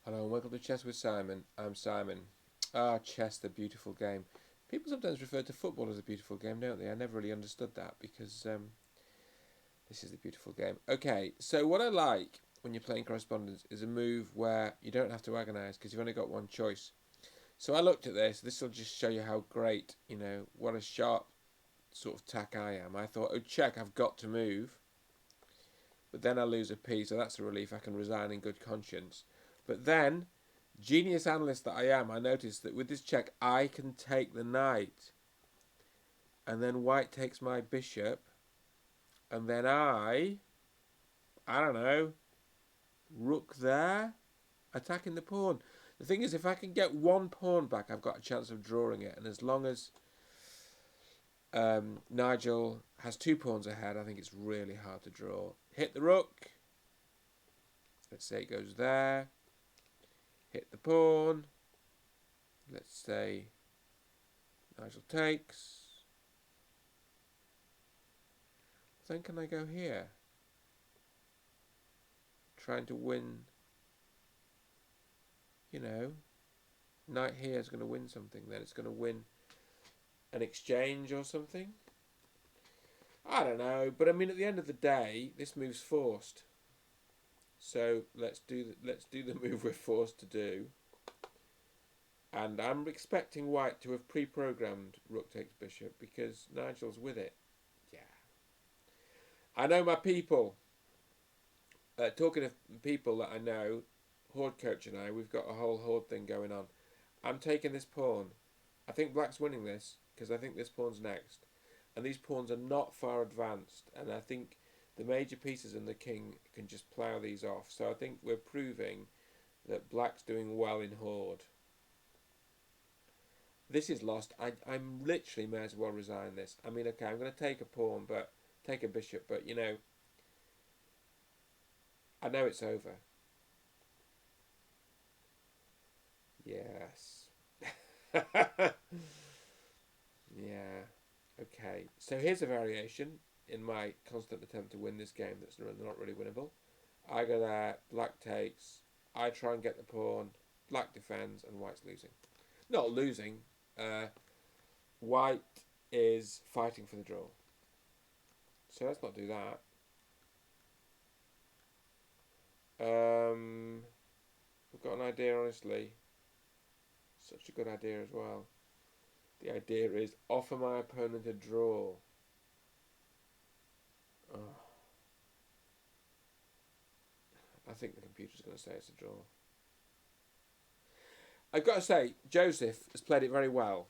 Hello and welcome to Chess with Simon. I'm Simon. Chess, the beautiful game. People sometimes refer to football as a beautiful game, don't they? I never really understood that because this is the beautiful game. Okay, so what I like when you're playing correspondence is a move where you don't have to agonise because you've only got one choice. So I looked at this. This will just show you how great, what a sharp sort of tack I am. I thought, oh, check, I've got to move. But then I lose a piece, so that's a relief. I can resign in good conscience. But then genius analyst that I am, I noticed that with this check, I can take the knight. And then white takes my bishop. And then I don't know, rook there, attacking the pawn. The thing is, if I can get one pawn back, I've got a chance of drawing it. And as long as Nigel has two pawns ahead, I think it's really hard to draw. Hit the rook. Let's say it goes there. Hit the pawn. Let's say Nigel takes. Then can I go here? Trying to win, knight here is going to win something. Then it's going to win an exchange or something. I don't know, but I mean, at the end of the day, this move's forced. So let's do the move we're forced to do. And I'm expecting white to have pre-programmed rook takes bishop because Nigel's with it. Yeah, I know my people. Talking of people that I know, Horde Coach and I, we've got a whole Horde thing going on. I'm taking this pawn. I think black's winning this because I think this pawn's next. And these pawns are not far advanced. And I think the major pieces and the king can just plough these off. So I think we're proving that black's doing well in Horde. This is lost. I'm literally may as well resign this. I mean, okay, I'm going to take a pawn, but take a bishop. But, I know it's over. Yes. Yeah. Okay. So here's a variation in my constant attempt to win this game that's not really winnable. I go there, black takes, I try and get the pawn, black defends, and white's losing. Not losing, uh, white is fighting for the draw. So let's not do that. We've got an idea, honestly. Such a good idea as well. The idea is offer my opponent a draw. Oh, I think the computer's going to say it's a draw. I've got to say, Joseph has played it very well.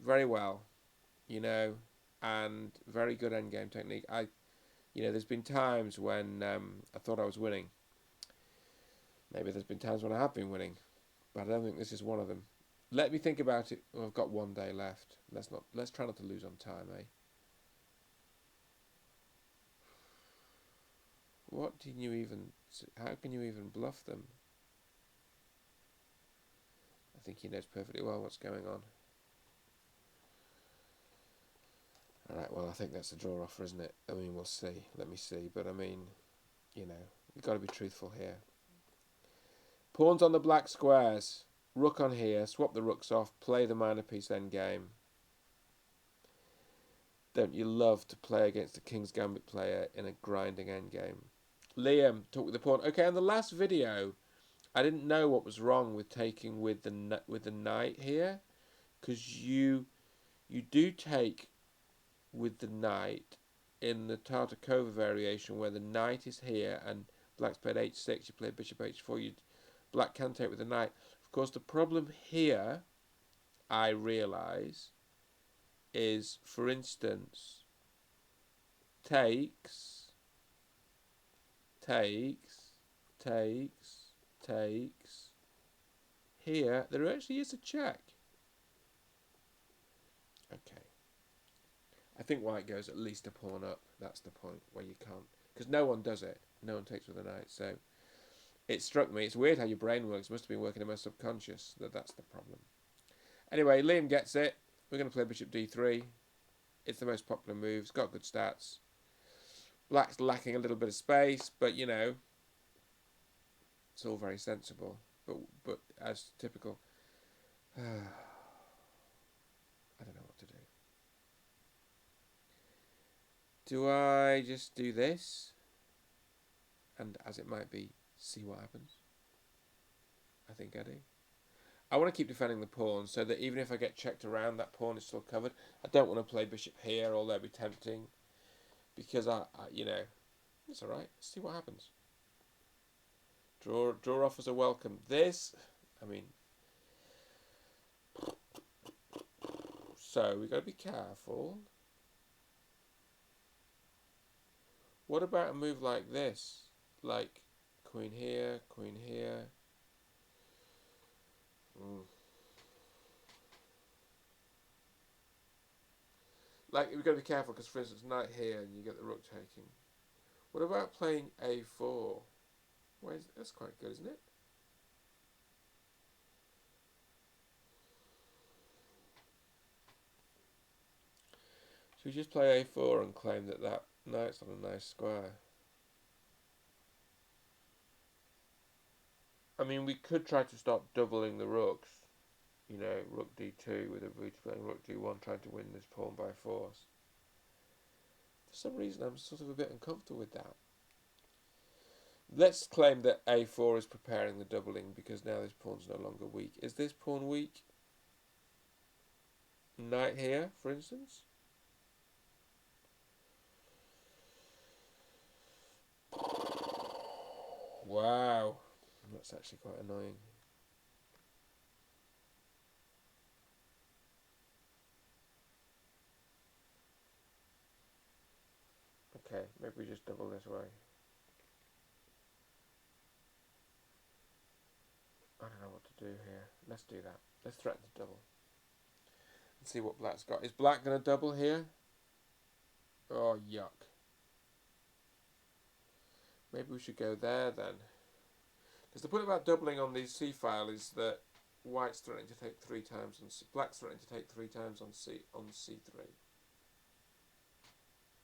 Very well, and very good endgame technique. There's been times when I thought I was winning. Maybe there's been times when I have been winning, but I don't think this is one of them. Let me think about it. I've got one day left. Let's try not to lose on time, eh? What can you even? How can you even bluff them? I think he knows perfectly well what's going on. All right. Well, I think that's a draw offer, isn't it? I mean, we'll see. Let me see. But I mean, we've got to be truthful here. Pawns on the black squares. Rook on here. Swap the rooks off. Play the minor piece endgame. Don't you love to play against the King's Gambit player in a grinding endgame? Liam, talk with the pawn. Okay, in the last video, I didn't know what was wrong with taking with the knight here, because you do take with the knight in the Tartakova variation where the knight is here and black's played h6. You play bishop h4. Black can take with the knight. Of course, the problem here, I realise, is, for instance, takes, takes, takes. Here, there actually is a check. Okay. I think white goes at least a pawn up. That's the point where you can't. Because no one does it. No one takes with a knight. So it struck me. It's weird how your brain works. It must have been working in my subconscious that's the problem. Anyway, Liam gets it. We're going to play bishop d3. It's the most popular move. It's got good stats. Black's lacking a little bit of space, but it's all very sensible. but as typical. I don't know what to do. Do I just do this? And as it might be, see what happens? I think I do. I want to keep defending the pawn so that even if I get checked around, that pawn is still covered. I don't want to play bishop here, although it'd be tempting. Because you know, it's alright. Let's see what happens. Draw offers are welcome. This, I mean, so we've got to be careful. What about a move like this? Like queen here, queen here. Like, we've got to be careful because, for instance, knight here and you get the rook taking. What about playing a4? That's quite good, isn't it? Should we just play a4 and claim that that knight's on a nice square? I mean, we could try to stop doubling the rooks. You know, rook d2 with a view to playing rook d1, trying to win this pawn by force. For some reason, I'm sort of a bit uncomfortable with that. Let's claim that a4 is preparing the doubling because now this pawn's no longer weak. Is this pawn weak? Knight here, for instance? Wow, that's actually quite annoying. Okay, maybe we just double this way. I don't know what to do here. Let's do that. Let's threaten to double. Let's see what black's got. Is black going to double here? Oh, yuck. Maybe we should go there then. Because the point about doubling on the C file is that white's threatening to take 3 times on C. Black's threatening to take 3 times on C3.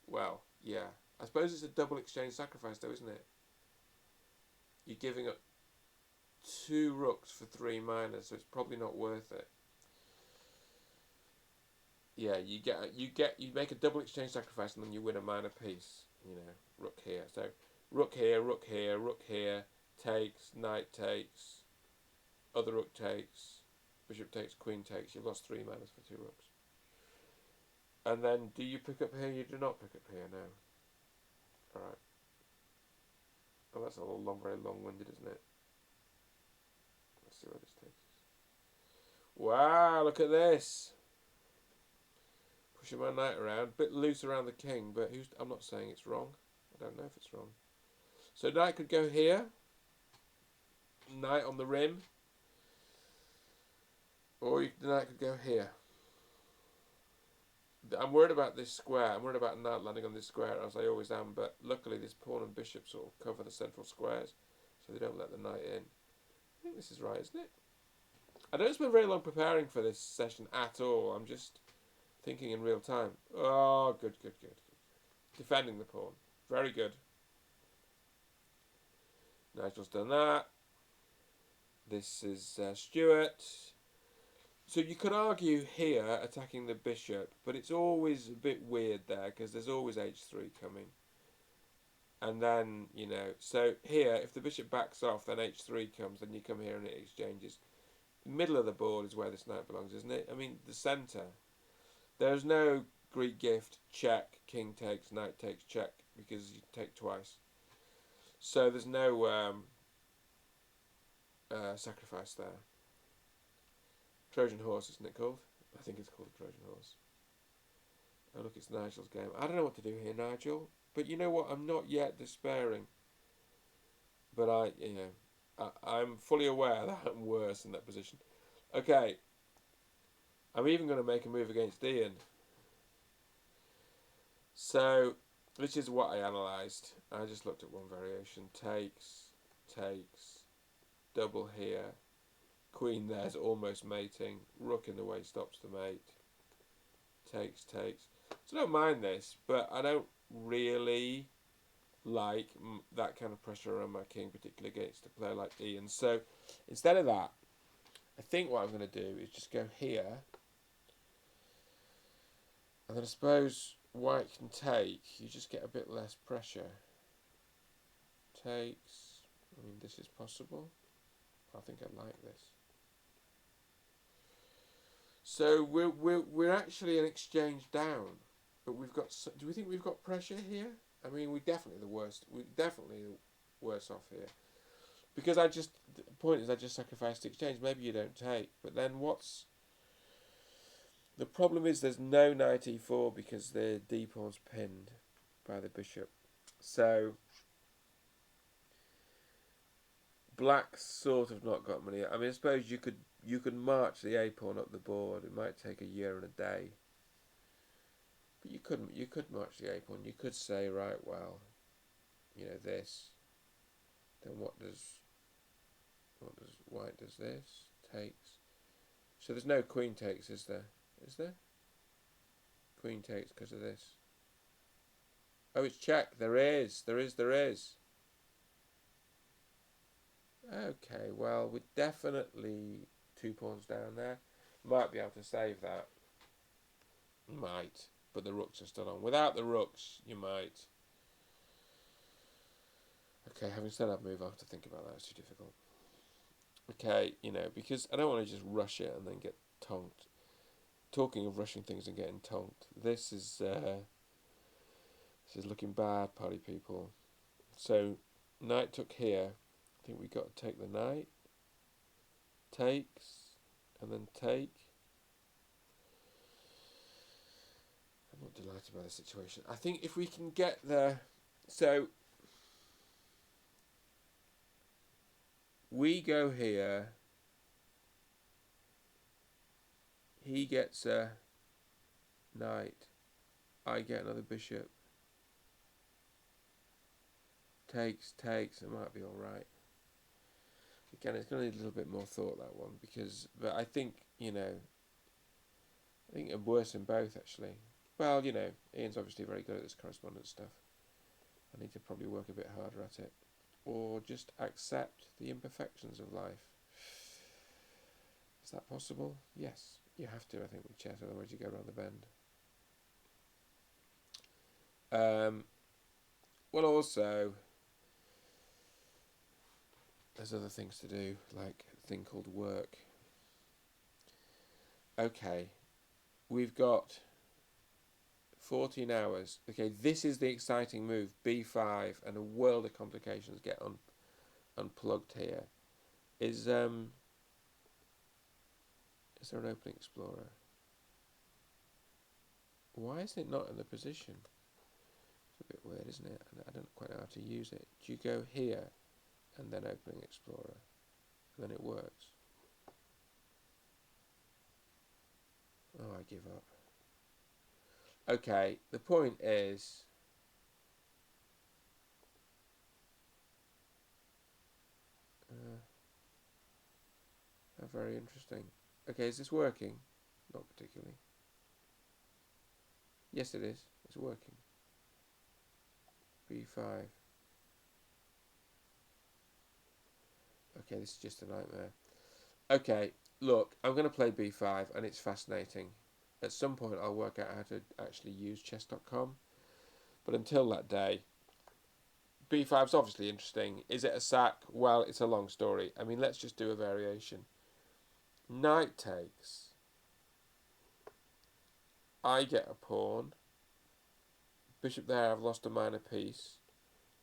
Well, yeah. I suppose it's a double exchange sacrifice though, isn't it? You're giving up 2 rooks for 3 minors, so it's probably not worth it. Yeah, you make a double exchange sacrifice and then you win a minor piece. You know, rook here. So rook here, rook here, rook here, takes, knight takes, other rook takes, bishop takes, queen takes. You've lost 3 minors for 2 rooks. And then, do you pick up here? You do not pick up here, no. Alright. Oh, that's a long, very long-winded, isn't it? Let's see where this takes us. Wow, look at this. Pushing my knight around. A bit loose around the king, but I'm not saying it's wrong. I don't know if it's wrong. So knight could go here. Knight on the rim. Or the knight could go here. I'm worried about this square. I'm worried about knight landing on this square, as I always am, but luckily this pawn and bishop sort of cover the central squares, so they don't let the knight in. I think this is right, isn't it? I don't spend very long preparing for this session at all. I'm just thinking in real time. Oh, good. Defending the pawn. Very good. Nigel's done that. This is Stuart. So you could argue here, attacking the bishop, but it's always a bit weird there, because there's always h3 coming. And then, you know, so here, if the bishop backs off, then h3 comes, then you come here and it exchanges. The middle of the board is where this knight belongs, isn't it? I mean, the centre. There's no Greek gift, check, king takes, knight takes, check, because you take twice. So there's no sacrifice there. Trojan horse, isn't it called? I think it's called a Trojan horse. Oh, look, it's Nigel's game. I don't know what to do here, Nigel. But you know what? I'm not yet despairing. But I'm fully aware that I'm worse in that position. Okay. I'm even going to make a move against Ian. So, this is what I analysed. I just looked at one variation. Takes, double here. Queen there's almost mating. Rook in the way stops the mate. Takes. So I don't mind this, but I don't really like that kind of pressure around my king, particularly against a player like Ian. So instead of that, I think what I'm going to do is just go here, and then I suppose white can take. You just get a bit less pressure. Takes. I mean, this is possible. I think I like this. So we're actually an exchange down, but we've got. Do we think we've got pressure here? I mean, we're definitely the worst. We're definitely worse off here, because the point is I just sacrificed exchange. Maybe you don't take, but then what's the problem? Is there's no knight e4 because the d pawn's pinned by the bishop. So black's sort of not got money. I mean, I suppose you could march the a pawn up the board. It might take a year and a day. But you couldn't. You could march the a pawn. You could say, right, well, you know this. Then what does white does this? Takes. So there's no queen takes, is there? Is there? Queen takes because of this. Oh, it's check. There is. There is. There is. Okay. Well, we're definitely 2 pawns down there. Might be able to save that. Might. But the rooks are still on. Without the rooks, you might. Okay, having said I'd move, I'll have to think about that. It's too difficult. Okay, you know, because I don't want to just rush it and then get tonked. Talking of rushing things and getting tonked, this is looking bad, party people. So, knight took here. I think we got to take the knight. Takes, and then take. I'm not delighted by the situation. I think if we can get the... So, we go here. He gets a knight. I get another bishop. Takes. It might be all right. Again, it's going to need a little bit more thought, that one, but I think, you know, I think I'm worse in both, actually. Well, you know, Ian's obviously very good at this correspondence stuff. I need to probably work a bit harder at it. Or just accept the imperfections of life. Is that possible? Yes, you have to, I think, with chess, otherwise you go around the bend. Well, also, there's other things to do, like a thing called work. Okay, we've got 14 hours. Okay, this is the exciting move, b5, and a world of complications get unplugged here. Is there an opening explorer? Why is it not in the position? It's a bit weird, isn't it? I don't quite know how to use it. Do you go here and then opening explorer, and then it works? Oh, I give up. Okay, the point is, very interesting. Okay, is this working? Not particularly. Yes, it is. It's working. b5. Okay, this is just a nightmare. Okay, look, I'm going to play b5, and it's fascinating. At some point, I'll work out how to actually use chess.com. But until that day, b5 is obviously interesting. Is it a sack? Well, it's a long story. I mean, let's just do a variation. Knight takes. I get a pawn. Bishop there, I've lost a minor piece.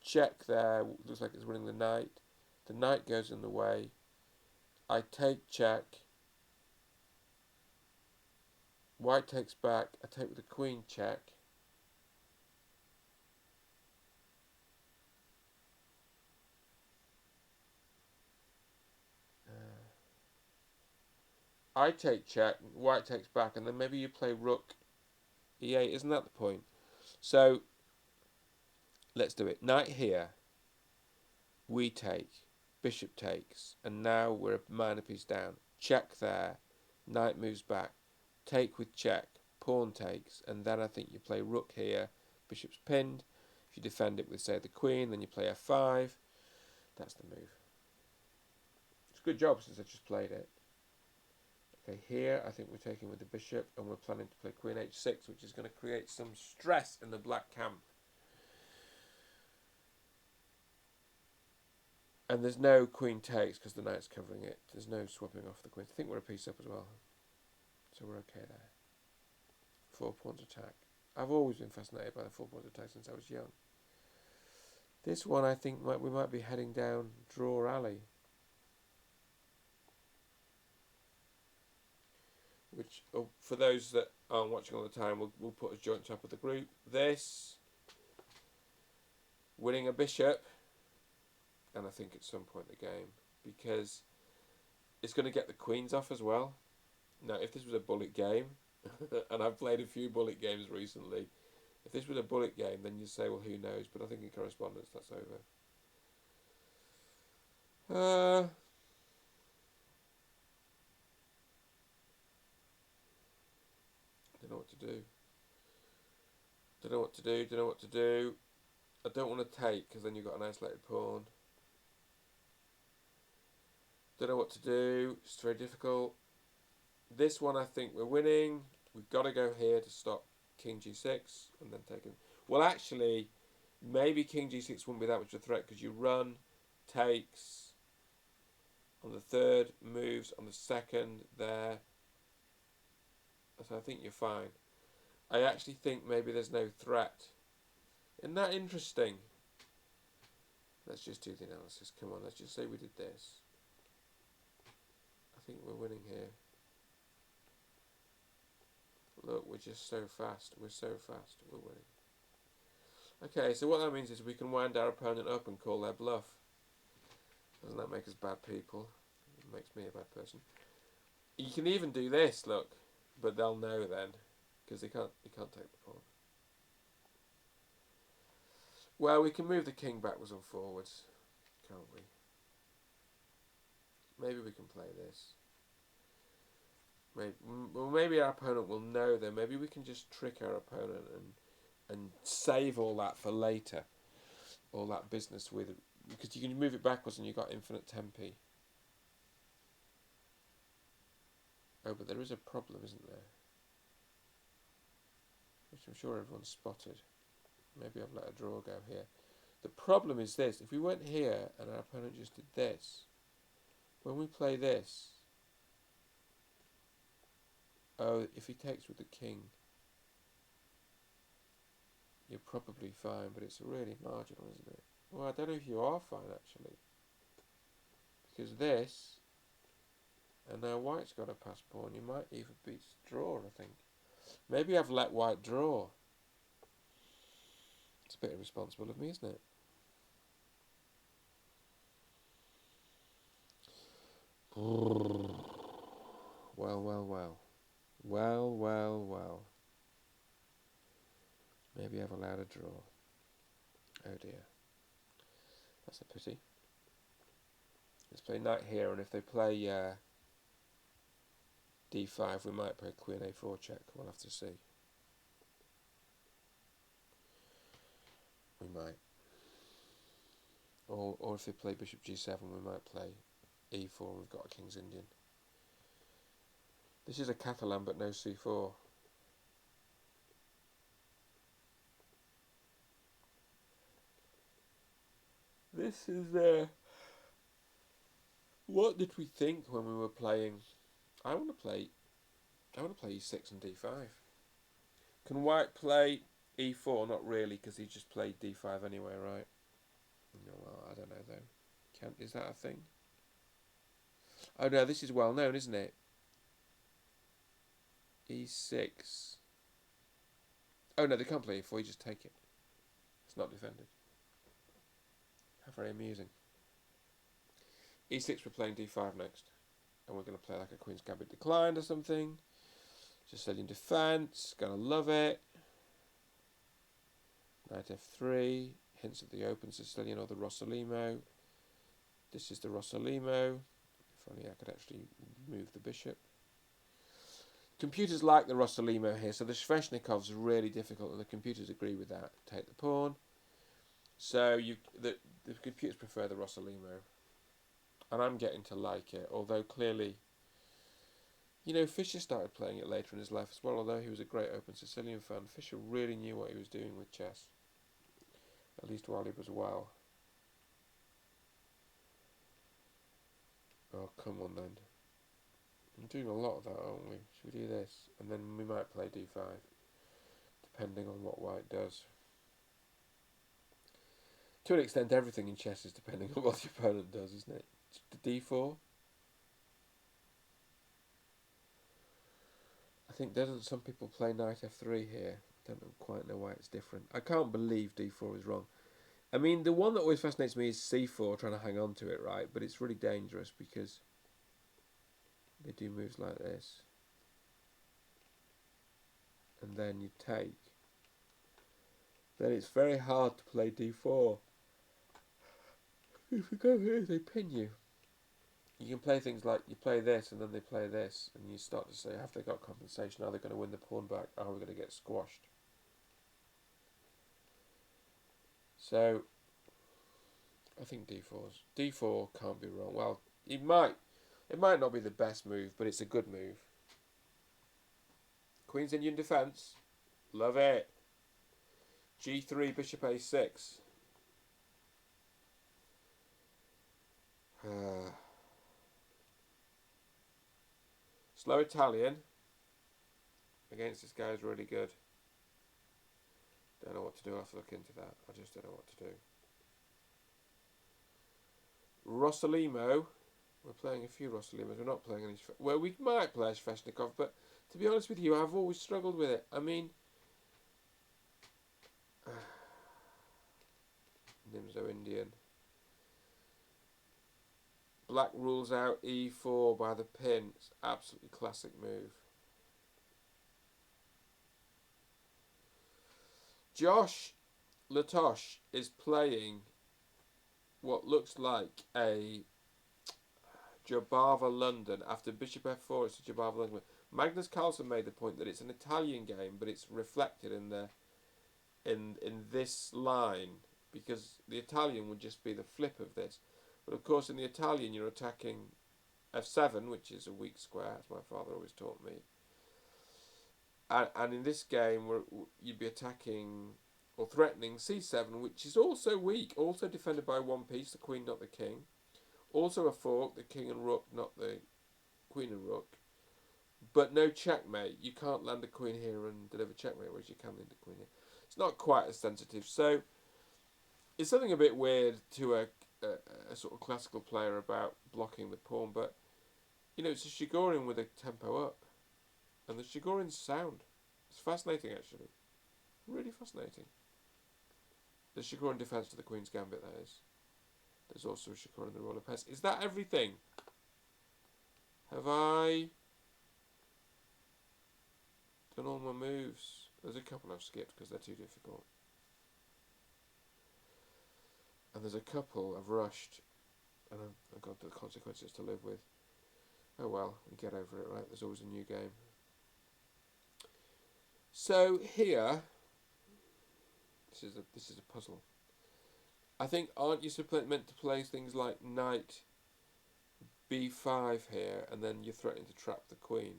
Check there, looks like it's winning the knight. The knight goes in the way. I take check. White takes back. I take with the queen check. I take check. White takes back, and then maybe you play rook e8. Isn't that the point? So let's do it. Knight here. We take. Bishop takes, and now we're a minor piece down. Check there. Knight moves back. Take with check. Pawn takes, and then I think you play rook here. Bishop's pinned. If you defend it with, say, the queen, then you play f5. That's the move. It's a good job since I just played it. Okay, here I think we're taking with the bishop, and we're planning to play queen h6, which is going to create some stress in the black camp. And there's no queen takes because the knight's covering it. There's no swapping off the queen. I think we're a piece up as well. So we're okay there. 4 pawns attack. I've always been fascinated by the 4 pawns attack since I was young. This one I think we might be heading down draw alley. Which, for those that aren't watching all the time, we'll put as joint top of the group. This, winning a bishop, and I think at some point in the game, because it's going to get the queens off as well. Now, if this was a bullet game, and I've played a few bullet games recently, if this was a bullet game, then you'd say, well, who knows? But I think in correspondence, that's over. Don't know what to do. Don't know what to do. Don't know what to do. I don't want to take, because then you've got an isolated pawn. Don't know what to do. It's very difficult. This one I think we're winning. We've got to go here to stop king g6 and then taking. Well, actually, maybe king g6 wouldn't be that much of a threat because you run, takes on the third, moves on the second there. So I think you're fine. I actually think maybe there's no threat. Isn't that interesting? Let's just do the analysis. Come on, let's just say we did this. I think we're winning here. Look, we're just so fast. We're so fast. We're winning. Okay, so what that means is we can wind our opponent up and call their bluff. Doesn't that make us bad people? It makes me a bad person. You can even do this, look, but they'll know then, because you can't take the pawn. Well, we can move the king backwards and forwards, can't we? Maybe we can play this. Maybe our opponent will know then. Maybe we can just trick our opponent and save all that for later. All that business with, because you can move it backwards and you've got infinite tempi. Oh, but there is a problem, isn't there? Which I'm sure everyone's spotted. Maybe I've let a draw go here. The problem is this. If we went here and our opponent just did this, when we play this, oh, if he takes with the king, you're probably fine, but it's really marginal, isn't it? Well, I don't know if you are fine, actually. Because this, and now white's got a pass pawn, you might even beat draw, I think. Maybe I've let white draw. It's a bit irresponsible of me, isn't it? Well, well, well. Well, well, well. Maybe I've allowed a draw. Oh dear. That's a pity. Let's play knight here, and if they play d5, we might play queen a4 check. We'll have to see. We might. Or if they play bishop g7, we might play e4. We've got a King's Indian. This is a Catalan, but no c4. This is what did we think when we were playing? I want to play e6 and d5. Can white play e4? Not really, because he just played d5 anyway, right? No, well, I don't know though. Is that a thing? Oh no, this is well known, isn't it? e6. Oh no, they can't play e4. You just take it. It's not defended. How very amusing. e6, we're playing d5 next. And we're going to play like a Queen's Gambit declined or something. Just studying defense. Gonna love it. Knight f3. Hints at the open Sicilian or the Rossolimo. This is the Rossolimo. If only I could actually move the bishop. Computers like the Rossolimo here, so the Sveshnikov's really difficult, and the computers agree with that. Take the pawn. So the computers prefer the Rossolimo, and I'm getting to like it. Although clearly, Fischer started playing it later in his life as well. Although he was a great Open Sicilian fan, Fischer really knew what he was doing with chess, at least while he was well. Oh, come on then. I'm doing a lot of that, aren't we? Should we do this? And then we might play d5, depending on what white does. To an extent, everything in chess is depending on what the opponent does, isn't it? d4. I think doesn't some people play knight f3 here? Don't quite know why it's different. I can't believe d4 is wrong. I mean, the one that always fascinates me is c4, trying to hang on to it, right? But it's really dangerous because they do moves like this. And then you take. Then it's very hard to play d4. If you go here, they pin you. You can play things like you play this and then they play this, and you start to say, have they got compensation? Are they going to win the pawn back? Are we going to get squashed? So I think d4 can't be wrong. Well, it might not be the best move, but it's a good move. Queen's Indian defence, love it. g3, bishop a6. Slow Italian against this guy is really good. Don't know what to do. I'll have to look into that. I just don't know what to do. Rossolimo. We're playing a few Rossolimos. We're not playing any. Well, we might play Sveshnikov, but to be honest with you, I've always struggled with it. I mean, Nimzo Indian. Black rules out e4 by the pin. It's an absolutely classic move. Josh Latosh is playing what looks like a Jabava London. After bishop f4, it's a Jabava London. Magnus Carlsen made the point that it's an Italian game, but it's reflected in this line, because the Italian would just be the flip of this. But of course, in the Italian, you're attacking f7, which is a weak square, as my father always taught me. And in this game, you'd be attacking or threatening c7, which is also weak, also defended by one piece, the queen, not the king. Also a fork, the king and rook, not the queen and rook. But no checkmate. You can't land the queen here and deliver checkmate, whereas you can land the queen here. It's not quite as sensitive. So it's something a bit weird to a sort of classical player about blocking the pawn, but it's a Chigorin with a tempo up, and the Chigorin's sound. It's fascinating, actually, really fascinating. The Chigorin defense to the Queen's Gambit, that is. There's also a Chigorin the Royal Pest. Is that everything? Have I done all my moves? There's a couple I've skipped because they're too difficult. And there's a couple I've rushed, and I've got the consequences to live with. Oh well, we get over it, right? There's always a new game. So here, this is a puzzle. I think, aren't you meant to play things like knight b5 here, and then you're threatening to trap the queen?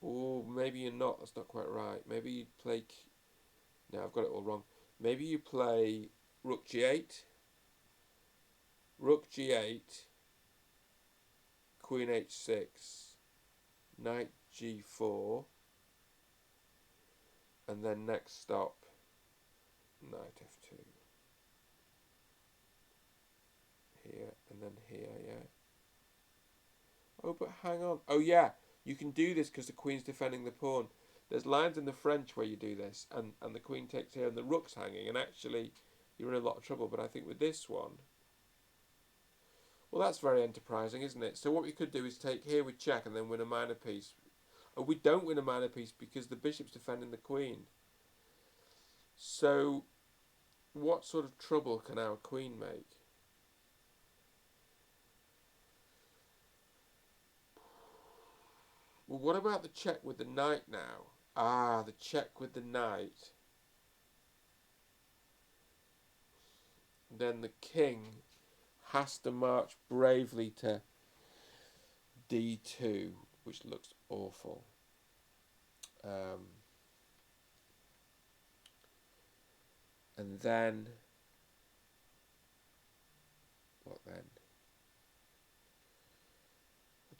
Oh, maybe you're not. That's not quite right. Maybe you play. No, I've got it all wrong. Maybe you play rook g8, rook g8, queen h6, knight g4, and then next stop, knight f2. Here and then here, yeah. Oh, but hang on. Oh, yeah. You can do this because the queen's defending the pawn. There's lines in the French where you do this, and the queen takes here and the rook's hanging, and actually you're in a lot of trouble. But I think with this one, well, that's very enterprising, isn't it? So what we could do is take here with check and then win a minor piece. Oh, we don't win a minor piece because the bishop's defending the queen. So what sort of trouble can our queen make? Well, what about the check with the knight now? Ah, the check with the knight. Then the king has to march bravely to d2, which looks awful. And then, what then?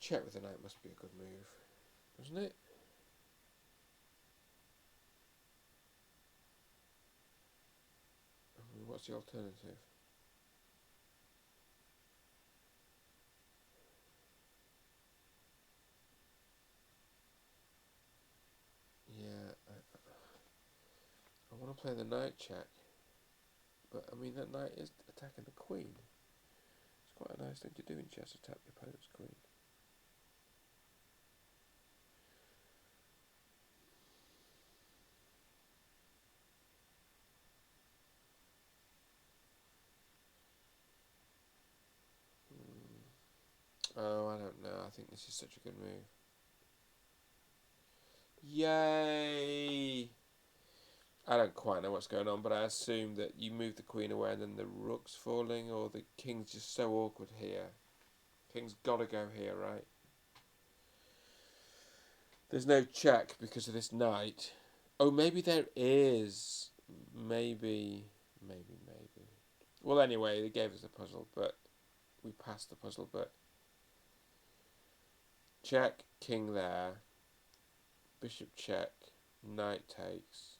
Check with the knight must be a good move, doesn't it? I mean, what's the alternative? Yeah, I want to play the knight check, but I mean that knight is attacking the queen. It's quite a nice thing to do in chess, attack the opponent's queen. Oh, I don't know. I think this is such a good move. Yay! I don't quite know what's going on, but I assume that you move the queen away and then the rook's falling, or the king's just so awkward here. King's got to go here, right? There's no check because of this knight. Oh, maybe there is. Maybe. Well, anyway, they gave us a puzzle, but we passed the puzzle, but check, king there, bishop check, knight takes.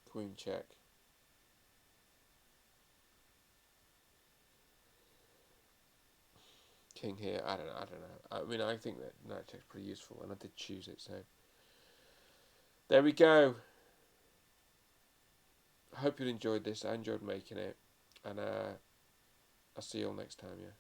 Queen check. King here. I don't know. I mean, I think that knight check's pretty useful, and I did choose it. So there we go. I hope you enjoyed this. I enjoyed making it, and I'll see you all next time. Yeah.